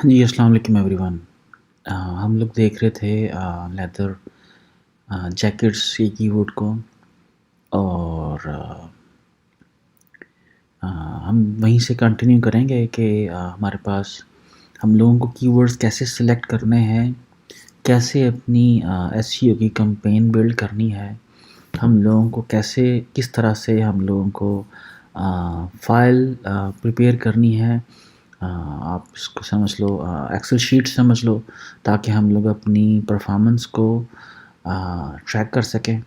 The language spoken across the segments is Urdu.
جی السلام علیکم ایوری ون۔ ہم لوگ دیکھ رہے تھے لیدر جیکٹس کے کی ورڈ کو، اور ہم وہیں سے کنٹینیو کریں گے کہ ہمارے پاس ہم لوگوں کو کی ورڈز کیسے سلیکٹ کرنے ہیں، کیسے اپنی ایس ای او کی کمپین بلڈ کرنی ہے، ہم لوگوں کو کیسے کس طرح سے ہم لوگوں کو فائل پریپیئر کرنی ہے۔ آپ اس کو سمجھ لو ایکسل شیٹ سمجھ لو، تاکہ ہم لوگ اپنی پرفارمنس کو ٹریک کر سکیں،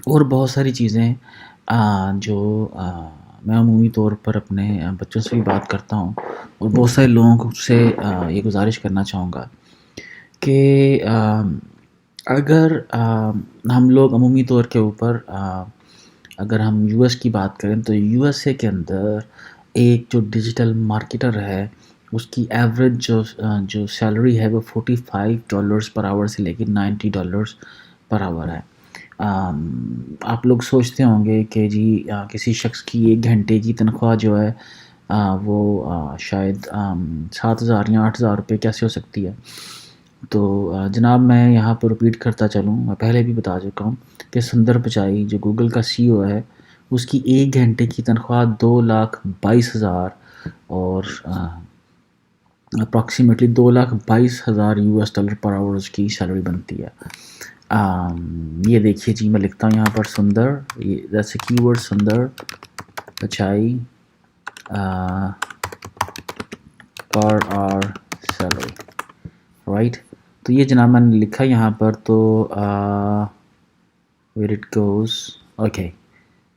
اور بہت ساری چیزیں جو میں عمومی طور پر اپنے بچوں سے بھی بات کرتا ہوں، اور بہت سارے لوگوں کو سے یہ گزارش کرنا چاہوں گا کہ اگر ہم لوگ عمومی طور کے اوپر اگر ہم یو ایس کی بات کریں تو یو ایس اے کے اندر ایک جو ڈیجیٹل مارکیٹر ہے، اس کی ایوریج جو سیلری ہے وہ $45 پر آور سے لے کے $90 پر آور ہے۔ آپ لوگ سوچتے ہوں گے کہ جی کسی شخص کی 1 گھنٹے کی تنخواہ جو ہے وہ شاید 7,000 یا 8,000 روپے کیسے ہو سکتی ہے۔ تو جناب میں یہاں پر رپیٹ کرتا چلوں، میں پہلے بھی بتا چکا ہوں کہ سندر پچائی جو گوگل کا سی او ہے، اس کی 1 گھنٹے کی تنخواہ 2,22,000 اور اپروکسیمیٹلی $2,22,000 پر آور اس کی سیلری بنتی ہے۔ یہ دیکھیے جی، میں لکھتا ہوں یہاں پر سندر، جیسے کی ورڈ سندر پچائی پر آر سیلری، رائٹ۔ تو یہ جناب میں نے لکھا یہاں پر، تو ویئر اٹ گوز، اوکے۔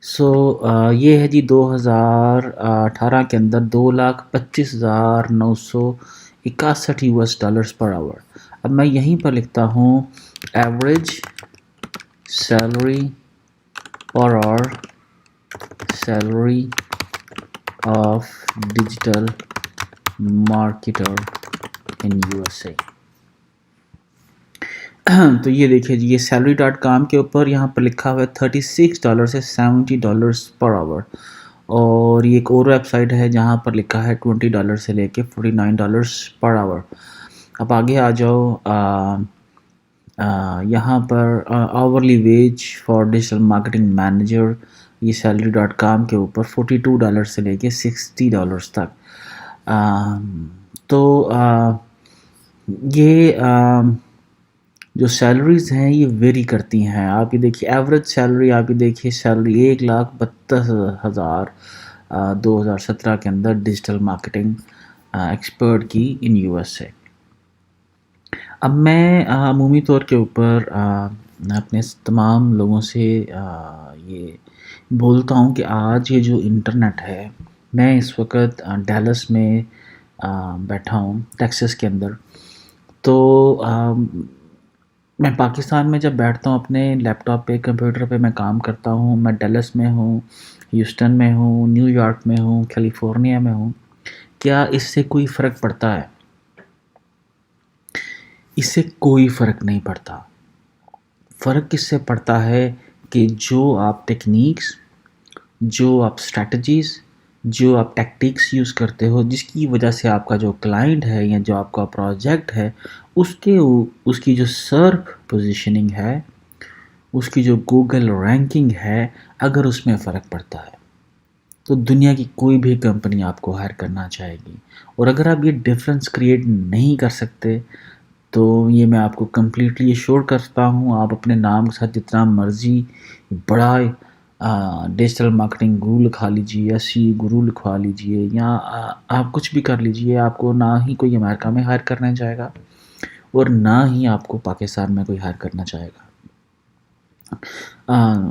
سو یہ ہے جی 2018 کے اندر $2,25,961 پر آور۔ اب میں یہیں پر لکھتا ہوں average salary per hour salary of digital marketer in U S A. تو یہ دیکھیں جی، یہ salary.com کے اوپر یہاں پر لکھا ہوا ہے $36 سے $70 پر آور، اور یہ ایک اور ویب سائٹ ہے جہاں پر لکھا ہے $20 سے لے کے $49 پر آور۔ اب آگے آ جاؤ، یہاں پر hourly wage for digital marketing manager, یہ salary.com کے اوپر $42 سے لے کے $60 تک۔ تو یہ جو سیلریز ہیں یہ ویری کرتی ہیں۔ آپ یہ دیکھیے ایوریج سیلری، آپ یہ دیکھیے سیلری 1,32,000 2017 کے اندر ڈیجیٹل مارکیٹنگ ایکسپرٹ کی ان یو ایس اے۔ اب میں عمومی طور کے اوپر اپنے تمام لوگوں سے یہ بولتا ہوں کہ آج یہ جو انٹرنیٹ ہے، میں اس وقت ڈیلس میں بیٹھا ہوں، ٹیکسس کے اندر۔ تو میں پاکستان میں جب بیٹھتا ہوں اپنے لیپ ٹاپ پہ، کمپیوٹر پہ میں کام کرتا ہوں، میں ڈیلس میں ہوں، ہیوسٹن میں ہوں، نیو یارک میں ہوں، کیلیفورنیا میں ہوں، کیا اس سے کوئی فرق پڑتا ہے؟ اس سے کوئی فرق نہیں پڑتا۔ فرق کس سے پڑتا ہے کہ جو آپ ٹیکنیکس، جو آپ اسٹریٹجیز، جو آپ ٹیکٹکس یوز کرتے ہو، جس کی وجہ سے آپ کا جو کلائنٹ ہے یا جو آپ کا پروجیکٹ ہے، اس کی جو سرچ پوزیشننگ ہے، اس کی جو گوگل رینکنگ ہے، اگر اس میں فرق پڑتا ہے تو دنیا کی کوئی بھی کمپنی آپ کو ہائر کرنا چاہے گی۔ اور اگر آپ یہ ڈفرینس کریٹ نہیں کر سکتے تو یہ میں آپ کو کمپلیٹلی ایشور کرتا ہوں، آپ اپنے نام کے ساتھ جتنا مرضی بڑا ڈیجیٹل مارکیٹنگ گرو لکھا لیجیے، ایس ای گرو لکھوا لیجیے، یا آپ کچھ بھی کر لیجیے، آپ کو نہ ہی کوئی امریکہ میں ہائر کرنا چاہے گا اور نہ ہی آپ کو پاکستان میں کوئی ہائر کرنا چاہے گا۔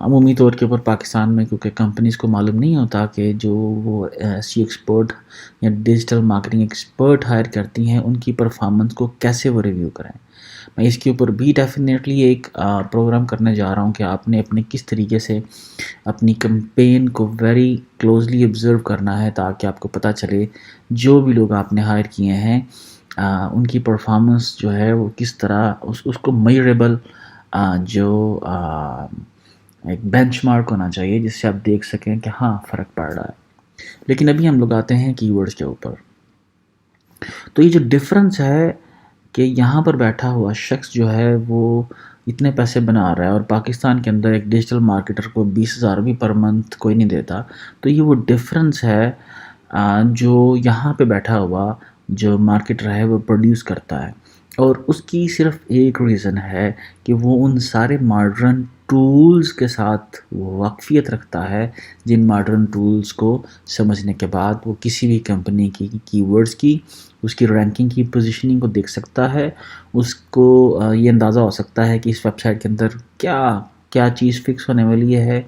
عمومی طور کے اوپر پاکستان میں کیونکہ کمپنیز کو معلوم نہیں ہوتا کہ جو وہ ایس ای ایکسپرٹ یا ڈیجیٹل مارکیٹنگ ایکسپرٹ ہائر کرتی ہیں، ان کی پرفارمنس کو کیسے وہ ریویو کریں۔ میں اس کے اوپر بھی ڈیفینیٹلی ایک پروگرام کرنے جا رہا ہوں کہ آپ نے اپنے کس طریقے سے اپنی کمپین کو ویری کلوزلی آبزرو کرنا ہے، تاکہ آپ کو پتہ چلے جو بھی لوگ آپ نے ہائر کیے ہیں ان کی پرفارمنس جو ہے وہ کس طرح اس کو میجریبل جو ایک بینچ مارک ہونا چاہیے، جس سے آپ دیکھ سکیں کہ ہاں فرق پڑ رہا ہے۔ لیکن ابھی ہم لوگ آتے ہیں کی ورڈز کے اوپر۔ تو یہ جو ڈفرنس ہے کہ یہاں پر بیٹھا ہوا شخص جو ہے وہ اتنے پیسے بنا رہا ہے اور پاکستان کے اندر ایک ڈیجیٹل مارکیٹر کو 20,000 بھی پر منتھ کوئی نہیں دیتا. تو یہ وہ ڈفرنس ہے جو یہاں پہ بیٹھا ہوا جو مارکیٹر ہے وہ پروڈیوس کرتا ہے. اور اس کی صرف ایک ریزن ہے کہ وہ ان سارے ماڈرن ٹولز کے ساتھ واقفیت رکھتا ہے جن ماڈرن ٹولز کو سمجھنے کے بعد وہ کسی بھی کمپنی کی ورڈز کی اس کی رینکنگ کی پوزیشننگ کو دیکھ سکتا ہے. اس کو یہ اندازہ ہو سکتا ہے کہ اس ویب سائٹ کے اندر کیا چیز فکس ہونے والی ہے.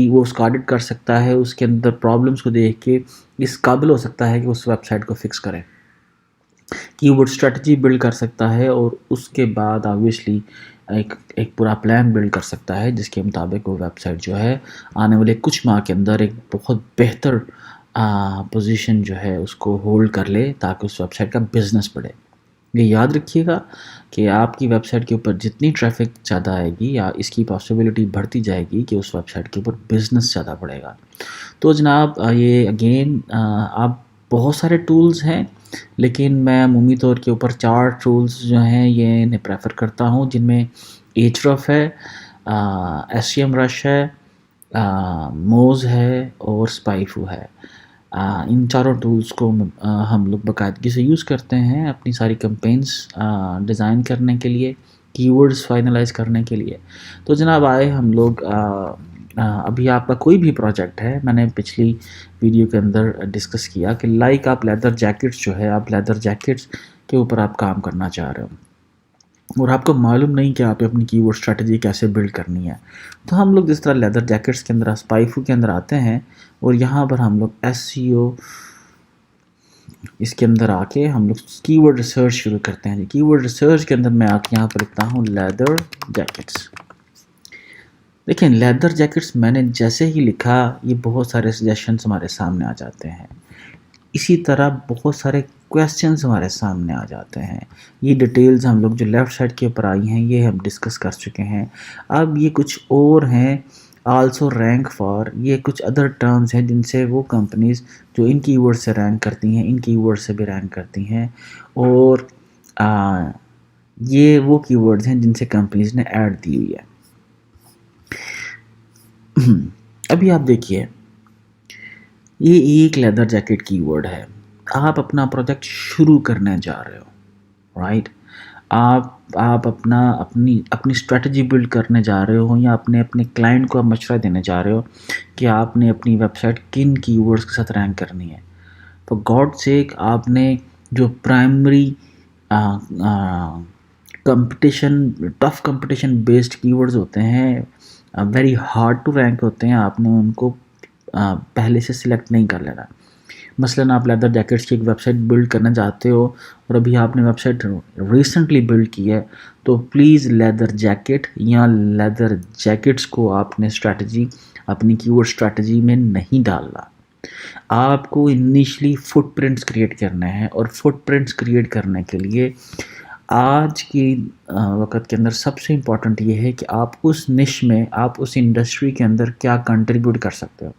وہ اس کو آڈٹ کر سکتا ہے, اس کے اندر پرابلمس کو دیکھ کے اس قابل ہو سکتا ہے کہ اس ویب سائٹ کو فکس کرے. کی ورڈ اسٹریٹجی بلڈ کر سکتا ہے اور اس کے بعد آبویسلی ایک پورا پلان بلڈ کر سکتا ہے جس کے مطابق وہ ویب سائٹ جو ہے آنے والے کچھ ماہ کے اندر ایک بہت بہتر پوزیشن جو ہے اس کو ہولڈ کر لے تاکہ اس ویب سائٹ کا بزنس بڑھے. یہ یاد رکھیے گا کہ آپ کی ویب سائٹ کے اوپر جتنی ٹریفک زیادہ آئے گی یا اس کی پاسبلٹی بڑھتی جائے گی کہ اس ویب سائٹ کے اوپر بزنس زیادہ بڑھے گا. تو جناب یہ اگین آپ بہت سارے ٹولز ہیں لیکن میں عمومی طور کے اوپر 4 ٹولز جو ہیں یہ انہیں پریفر کرتا ہوں جن میں ایچرف ہے, ایس سی ایم رش ہے, موز ہے اور اسپائفو ہے. ان چاروں ٹولز کو ہم لوگ باقاعدگی سے یوز کرتے ہیں اپنی ساری کمپینز ڈیزائن کرنے کے لیے, کی ورڈز فائنلائز کرنے کے لیے. تو جناب آئے ہم لوگ ابھی آپ کا کوئی بھی پروجیکٹ ہے, میں نے پچھلی ویڈیو کے اندر ڈسکس کیا کہ لائک آپ لیدر جیکٹس جو ہے آپ لیدر جیکٹس کے اوپر آپ کام کرنا چاہ رہے ہو اور آپ کو معلوم نہیں کہ آپ اپنی کی ورڈ اسٹریٹجی کیسے بلڈ کرنی ہے. تو ہم لوگ جس طرح لیدر جیکٹس کے اندر اسپائفو کے اندر آتے ہیں اور یہاں پر ہم لوگ ایس سی او اس کے اندر آ کے ہم لوگ کی ورڈ ریسرچ شروع کرتے ہیں. کی ورڈ ریسرچ کے اندر میں آ کے یہاں پر لکھتا ہوں لیدر جیکٹس. دیکھیں لیدر جیکٹس میں نے جیسے ہی لکھا یہ بہت سارے سجیشنز ہمارے سامنے آ جاتے ہیں. اسی طرح بہت سارے کویسچنز ہمارے سامنے آ جاتے ہیں. یہ ڈیٹیلز ہم لوگ جو لیفٹ سائڈ کے اوپر آئی ہیں یہ ہم ڈسکس کر چکے ہیں. اب یہ کچھ اور ہیں آلسو رینک فار, یہ کچھ ادر ٹرمز ہیں جن سے وہ کمپنیز جو ان کی ورڈ سے رینک کرتی ہیں ان کی ورڈ سے بھی رینک کرتی ہیں اور یہ وہ کی ورڈز ہیں جن سے کمپنیز نے ایڈ دی ہوئی ہے. ابھی آپ دیکھیے یہ ایک لیدر جیکٹ کی ورڈ ہے. آپ اپنا پروجیکٹ شروع کرنے جا رہے ہو, رائٹ. آپ اپنی اسٹریٹجی بلڈ کرنے جا رہے ہو یا اپنے کلائنٹ کو مشورہ دینے جا رہے ہو کہ آپ نے اپنی ویب سائٹ کن کی ورڈز کے ساتھ رینک کرنی ہے. فار گاڈ سیک آپ نے جو پرائمری ٹف کمپٹیشن بیسڈ کی ورڈز ہوتے ہیں ویری ہارڈ ٹو رینک ہوتے ہیں, آپ نے ان کو پہلے سے سلیکٹ نہیں کر لینا. مثلاً آپ لیدر جیکٹس کی ایک ویب سائٹ بلڈ کرنا چاہتے ہو اور ابھی آپ نے ویب سائٹ ریسنٹلی بلڈ کی ہے تو پلیز لیدر جیکٹ یا لیدر جیکٹس کو آپ نے اپنی کی ورڈ اسٹریٹجی میں نہیں ڈالنا. آپ کو انیشلی فٹ پرنٹس کریٹ کرنے ہیں اور فٹ پرنٹس کریٹ کرنے کے لیے آج کی وقت کے اندر سب سے امپورٹنٹ یہ ہے کہ آپ اس نش میں آپ اس انڈسٹری کے اندر کیا کنٹریبیوٹ کر سکتے ہو.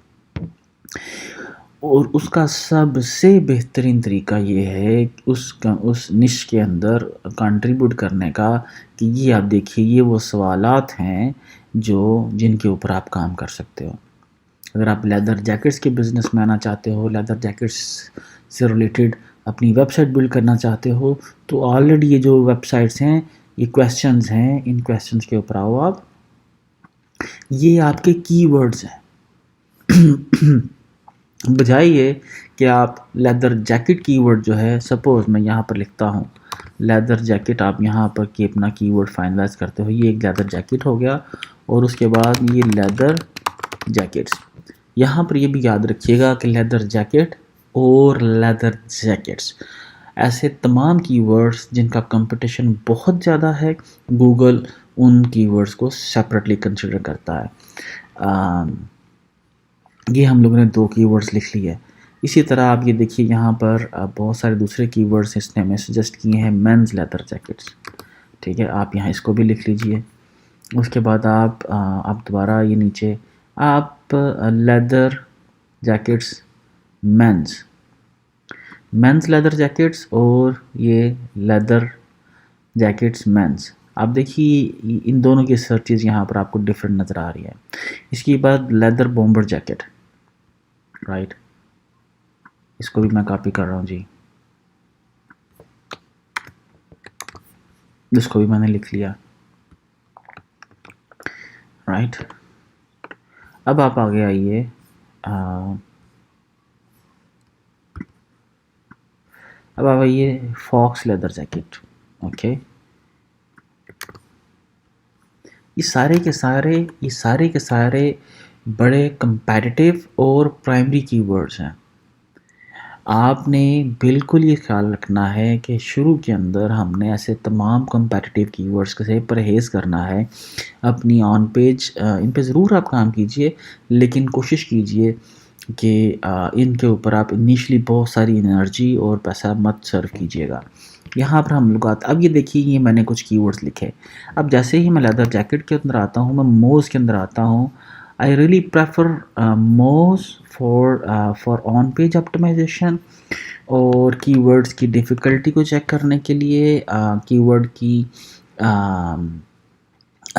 اور اس کا سب سے بہترین طریقہ یہ ہے اس نش کے اندر کنٹریبیوٹ کرنے کا کہ یہ آپ دیکھیے یہ وہ سوالات ہیں جن کے اوپر آپ کام کر سکتے ہو. اگر آپ لیدر جیکٹس کے بزنس میں آنا چاہتے ہو, لیدر جیکٹس سے ریلیٹڈ اپنی ویب سائٹ بلڈ کرنا چاہتے ہو تو آلریڈی یہ جو ویب سائٹس ہیں یہ کویسچنز ہیں, ان کویسچنز کے اوپر آؤ آپ. یہ آپ کے کی ورڈز ہیں. بجائے یہ کہ آپ لیدر جیکٹ کی ورڈ جو ہے سپوز میں یہاں پر لکھتا ہوں لیدر جیکٹ, آپ یہاں پر کہ اپنا کی ورڈ فائنلائز کرتے ہو, یہ ایک لیدر جیکٹ ہو گیا اور اس کے بعد یہ لیدر جیکٹس. یہاں پر یہ بھی یاد رکھیے گا کہ لیدر جیکٹ اور لیدر جیکٹس ایسے تمام کی ورڈز جن کا کمپٹیشن بہت زیادہ ہے گوگل ان کی ورڈز کو سیپریٹلی کنسیڈر کرتا ہے. یہ ہم لوگوں نے 2 کی ورڈز لکھ لی ہے. اسی طرح آپ یہ دیکھیے یہاں پر بہت سارے دوسرے کی ورڈز اس نے ہمیں سجیسٹ کیے ہیں مینز لیدر جیکٹس. ٹھیک ہے, آپ یہاں اس کو بھی لکھ لیجئے. اس کے بعد آپ دوبارہ یہ نیچے آپ leather jackets men's men's leather jackets اور یہ لیدر جیکٹس مینس. آپ دیکھیے ان دونوں کی سرچز یہاں پر آپ کو ڈفرینٹ نظر آ رہی ہے. اس کے بعد لیدر بومبر جیکٹ، رائٹ، اس کو بھی میں کاپی کر رہا ہوں جی، اس کو بھی میں نے لکھ لیا، رائٹ. اب آپ آگے آئیے، اب آپ آئیے فاکس لیدر جیکٹ. اوکے، یہ سارے کے سارے بڑے کمپیٹیٹیو اور پرائمری کی ورڈز ہیں. آپ نے بالکل یہ خیال رکھنا ہے کہ شروع کے اندر ہم نے ایسے تمام کمپیٹیٹیو کی ورڈز سے پرہیز کرنا ہے. اپنی آن پیج ان پہ ضرور آپ کام کیجئے، لیکن کوشش کیجئے کہ ان کے اوپر آپ انیشلی بہت ساری انرجی اور پیسہ مت صرف کیجئے گا. یہاں پر ہم لوگ اب یہ دیکھیے، یہ میں نے کچھ کی ورڈز لکھے. اب جیسے ہی میں لیدر جیکٹ کے اندر آتا ہوں، میں موز کے اندر آتا ہوں. I really prefer Moz for on page optimization اور کی ورڈز کی ڈیفیکلٹی کو چیک کرنے کے لیے، کی ورڈ کی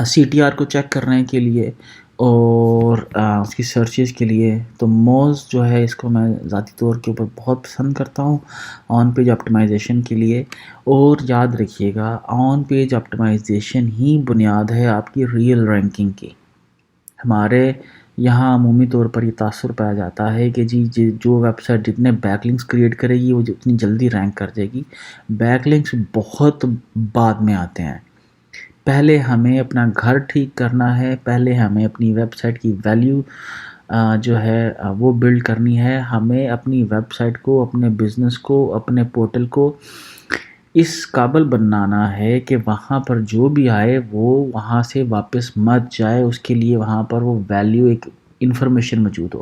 سی ٹی آر کو چیک کرنے کے لیے، اور اس کی سرچز کے لیے. تو موز جو ہے اس کو میں ذاتی طور کے اوپر بہت پسند کرتا ہوں آن پیج آپٹیمائزیشن کے لیے. اور یاد رکھیے گا، آن پیج آپٹیمائزیشن ہی بنیاد ہے آپ کی ریئل رینکنگ کی. ہمارے یہاں عمومی طور پر یہ تاثر پایا جاتا ہے کہ جی جو ویب سائٹ جتنے بیک لنکس کریٹ کرے گی وہ جتنی جلدی رینک کر جائے گی. بیک لنکس بہت بعد میں آتے ہیں. پہلے ہمیں اپنا گھر ٹھیک کرنا ہے، پہلے ہمیں اپنی ویب سائٹ کی ویلیو جو ہے وہ بلڈ کرنی ہے. ہمیں اپنی ویب سائٹ کو، اپنے بزنس کو، اپنے پورٹل کو اس قابل بنانا ہے کہ وہاں پر جو بھی آئے وہ وہاں سے واپس مت جائے. اس کے لیے وہاں پر وہ ویلیو، ایک انفارمیشن موجود ہو.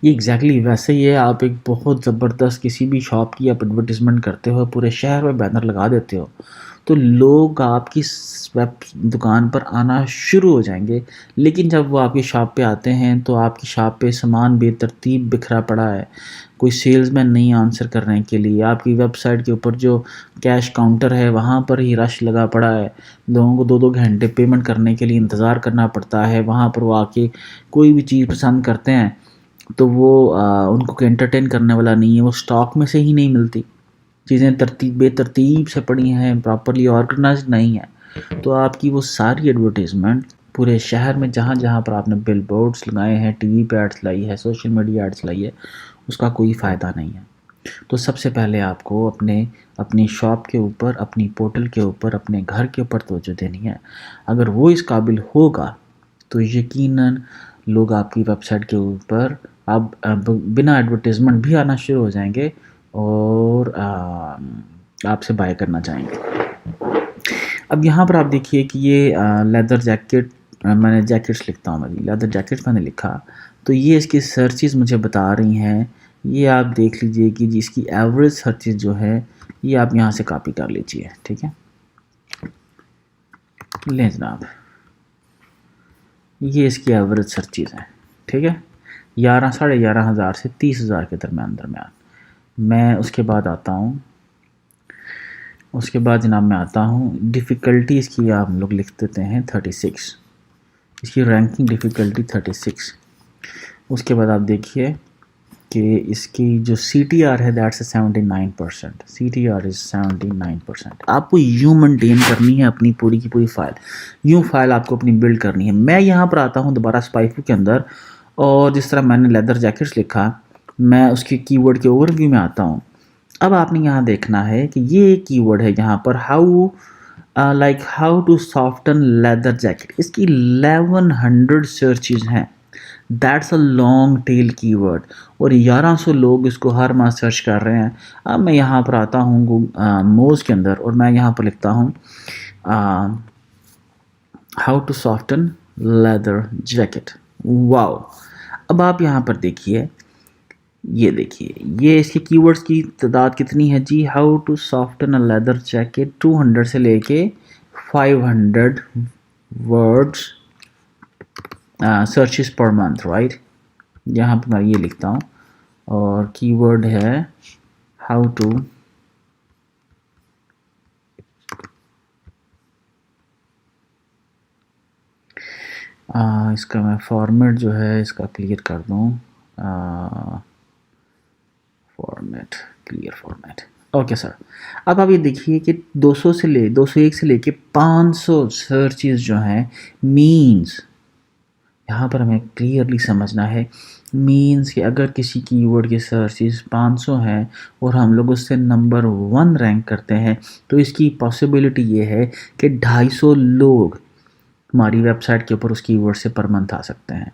یہ ایگزیکٹلی ویسے ہی ہے. آپ ایک بہت زبردست کسی بھی شاپ کی آپ ایڈورٹیزمنٹ کرتے ہو، پورے شہر میں بینر لگا دیتے ہو، تو لوگ آپ کی ویب دکان پر آنا شروع ہو جائیں گے. لیکن جب وہ آپ کی شاپ پہ آتے ہیں تو آپ کی شاپ پہ سامان بے ترتیب بکھرا پڑا ہے، کوئی سیلز مین نہیں آنسر کرنے کے لیے. آپ کی ویب سائٹ کے اوپر جو کیش کاؤنٹر ہے وہاں پر ہی رش لگا پڑا ہے، لوگوں کو 2 گھنٹے پیمنٹ کرنے کے لیے انتظار کرنا پڑتا ہے. وہاں پر وہ آ کے کوئی بھی چیز پسند کرتے ہیں تو وہ ان کو انٹرٹین کرنے والا نہیں ہے، وہ سٹاک میں سے ہی نہیں ملتی. چیزیں بے ترتیب سے پڑی ہیں، پراپرلی آرگنائزڈ نہیں ہیں. تو آپ کی وہ ساری ایڈورٹیزمنٹ پورے شہر میں جہاں جہاں پر آپ نے بل بورڈز لگائے ہیں، ٹی وی پہ ایڈس لائی ہے، سوشل میڈیا ایڈس لائی ہے، اس کا کوئی فائدہ نہیں ہے. تو سب سے پہلے آپ کو اپنی شاپ کے اوپر، اپنی پورٹل کے اوپر، اپنے گھر کے اوپر توجہ دینی ہے. اگر وہ اس قابل ہوگا تو یقیناً لوگ آپ کی ویب سائٹ کے اوپر اب بنا ایڈورٹیزمنٹ بھی آنا شروع ہو جائیں گے اور آپ سے بائی کرنا چاہیں گے. اب یہاں پر آپ دیکھیے کہ یہ لیدر جیکٹ، میں نے جیکٹس لکھتا ہوں، میں لیدر جیکٹس میں نے لکھا، تو یہ اس کی سرچز مجھے بتا رہی ہیں. یہ آپ دیکھ لیجئے کہ جس کی ایوریج سرچز جو ہے یہ آپ یہاں سے کاپی کر لیجئے. ٹھیک ہے، لیں جناب، یہ اس کی ایوریج سرچز ہیں. ٹھیک ہے، 11,500 سے 30,000 کے درمیان. میں اس کے بعد آتا ہوں، اس کے بعد جناب میں آتا ہوں ڈیفیکلٹی اس کی آپ لوگ لکھ دیتے ہیں 36، اس کی رینکنگ ڈیفیکلٹی 36. اس کے بعد آپ دیکھیے کہ اس کی جو سی ٹی آر ہے دیٹس 79%. سی ٹی آر از 79%. آپ کو یوں مینٹین کرنی ہے اپنی پوری کی پوری فائل، یوں فائل آپ کو اپنی بلڈ کرنی ہے. میں یہاں پر آتا ہوں دوبارہ اسپائفو کے اندر، اور جس طرح میں نے لیدر جیکٹس لکھا، میں اس کی کی ورڈ کے اوور ویو میں آتا ہوں. اب آپ نے یہاں دیکھنا ہے کہ یہ کی ورڈ ہے یہاں پر how to soften leather jacket. اس کی 1100 سرچز ہیں. دیٹس اے لانگ ٹیل کی ورڈ، اور 1100 لوگ اس کو ہر ماہ سرچ کر رہے ہیں. اب میں یہاں پر آتا ہوں موز کے اندر، اور میں یہاں پر لکھتا ہوں how to soften leather jacket. واو. اب آپ یہاں پر دیکھیے، یہ دیکھیے یہ اس کے کی ورڈز کی تعداد کتنی ہے جی. How to soften a leather jacket 200 سے لے کے 500 words searches per month, right. یہاں پہ میں یہ لکھتا ہوں اور کی ورڈ ہے ہاؤ ٹو اس کا میں فارمیٹ جو ہے اس کا کلیئر کر دوں. Format clear format. Okay sir. اب آپ یہ دیکھیے کہ 201 سے لے کے 500 سرچز جو ہیں مینز، یہاں پر ہمیں کلیئرلی سمجھنا ہے مینز کہ اگر کسی کی ورڈ کے سرچز 500 ہیں اور ہم لوگ اس سے نمبر 1 رینک کرتے ہیں تو اس کی پاسبلٹی یہ ہے کہ 250 لوگ ہماری ویب سائٹ کے اوپر اس کی ورڈ سے پر منتھ آ سکتے ہیں.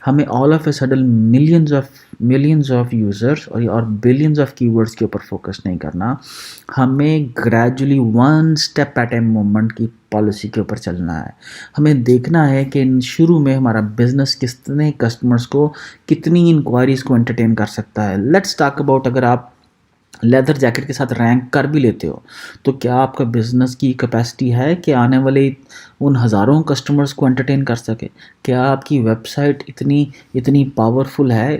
ہمیں all of a sudden millions of users اور بلینز آف کی ورڈس کے اوپر فوکس نہیں کرنا. ہمیں gradually 1 step at a moment کی پالیسی کے اوپر چلنا ہے. ہمیں دیکھنا ہے کہ شروع میں ہمارا بزنس کتنے کسٹمرز کو، کتنی انکوائریز کو انٹرٹین کر سکتا ہے. لیٹس ٹاک اباؤٹ اگر آپ لیدر جیکٹ کے ساتھ رینک کر بھی لیتے ہو تو کیا آپ کا بزنس کی کیپیسٹی ہے کہ آنے والے ان ہزاروں کسٹمرز کو انٹرٹین کر سکے؟ کیا آپ کی ویب سائٹ اتنی پاورفل ہے،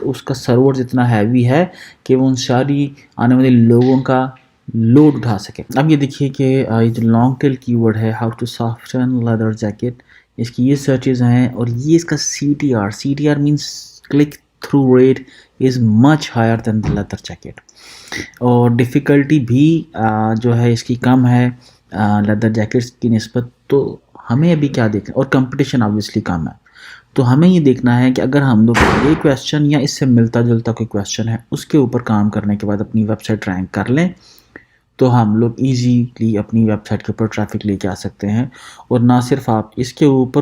اس کا سرورز اتنا ہیوی ہے کہ وہ ان ساری آنے والے لوگوں کا لوڈ اٹھا سکے؟ اب یہ دیکھیے کہ یہ جو لانگ ٹیل کی ورڈ ہے how to soften leather jacket, اس کی یہ سرچز ہیں اور یہ اس کا C T R means click through rate is much higher than the leather jacket. اور ڈیفیکلٹی بھی جو ہے اس کی کم ہے لیدر جیکٹس کی نسبت. تو ہمیں ابھی کیا دیکھنا، اور کمپٹیشن آبویسلی کم ہے، تو ہمیں یہ دیکھنا ہے کہ اگر ہم لوگ یہ کویسچن یا اس سے ملتا جلتا کوئی کویسچن ہے اس کے اوپر کام کرنے کے بعد اپنی ویب سائٹ رینک کر لیں تو ہم لوگ ایزیلی اپنی ویب سائٹ کے اوپر ٹریفک لے کے آ سکتے ہیں. اور نہ صرف آپ اس کے اوپر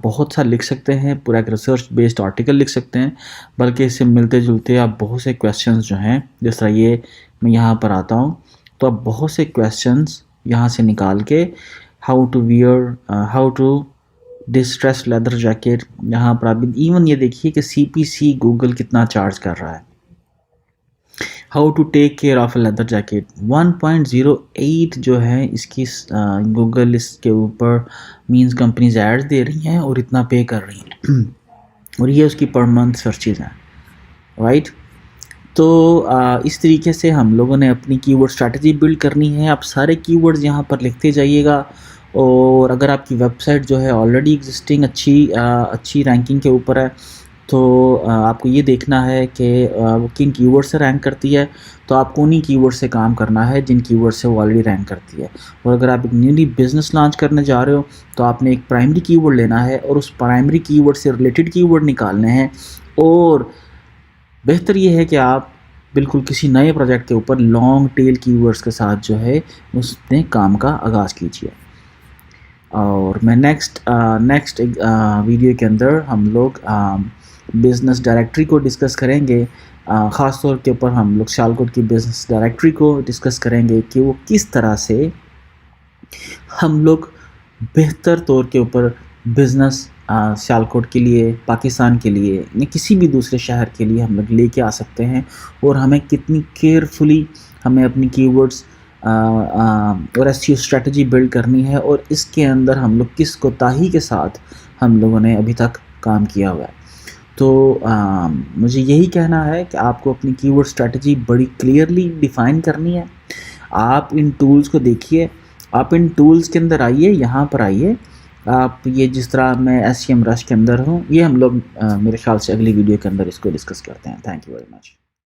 بہت سا لکھ سکتے ہیں، پورا ایک ریسرچ بیسڈ آرٹیکل لکھ سکتے ہیں، بلکہ اس سے ملتے جلتے آپ بہت سے کویسچنز جو ہیں، جس طرح یہ میں یہاں پر آتا ہوں تو آپ بہت سے کویسچنز یہاں سے نکال کے how to distress leather jacket, یہاں پر آپ ایون یہ دیکھیے کہ سی پی سی گوگل کتنا چارج کر رہا ہے. How to take care of a leather jacket 1.08 جو ہے اس کی گوگل اس کے اوپر مینز کمپنیز ایڈ دے رہی ہیں اور اتنا پے کر رہی ہیں اور یہ اس کی پر منتھ سرچز ہیں، رائٹ. تو اس طریقے سے ہم لوگوں نے اپنی کی ورڈ اسٹریٹجی بلڈ کرنی ہے. آپ سارے کی ورڈز یہاں پر لکھتے جائیے گا، اور اگر آپ کی ویب سائٹ جو ہے آلریڈی ایگزسٹنگ اچھی رینکنگ کے اوپر ہے تو آپ کو یہ دیکھنا ہے کہ وہ کن کی ورڈ سے رینک کرتی ہے، تو آپ کو انہیں کی ورڈ سے کام کرنا ہے جن کی ورڈ سے وہ آلریڈی رینک کرتی ہے. اور اگر آپ ایک نیولی بزنس لانچ کرنے جا رہے ہو تو آپ نے ایک پرائمری کی ورڈ لینا ہے اور اس پرائمری کی ورڈ سے ریلیٹڈ کی ورڈ نکالنے ہیں. اور بہتر یہ ہے کہ آپ بالکل کسی نئے پروجیکٹ کے اوپر لانگ ٹیل کی ورڈز کے ساتھ جو ہے اس نے کام کا آغاز کیجیے. اور میں نیکسٹ ویڈیو کے اندر ہم لوگ بزنس ڈائریکٹری کو ڈسکس کریں گے. خاص طور کے اوپر ہم لوگ سیالکوٹ کی بزنس ڈائریکٹری کو ڈسکس کریں گے کہ وہ کس طرح سے ہم لوگ بہتر طور کے اوپر بزنس سیالکوٹ کے لیے، پاکستان کے لیے یا کسی بھی دوسرے شہر کے لیے ہم لوگ لے کے آ سکتے ہیں، اور ہمیں کتنی کیئرفلی ہمیں اپنی کی ورڈز اور ایسی اسٹریٹجی بلڈ کرنی ہے، اور اس کے اندر ہم لوگ کس کوتاہی کے ساتھ ہم لوگوں نے ابھی تک کام کیا ہوا ہے. تو مجھے یہی کہنا ہے کہ آپ کو اپنی کی ورڈ اسٹریٹجی بڑی کلیئرلی ڈیفائن کرنی ہے. آپ ان ٹولز کو دیکھیے، آپ ان ٹولز کے اندر آئیے، یہاں پر آئیے. آپ یہ جس طرح میں SEM رش کے اندر ہوں، یہ ہم لوگ میرے خیال سے اگلی ویڈیو کے اندر اس کو ڈسکس کرتے ہیں. Thank you very much.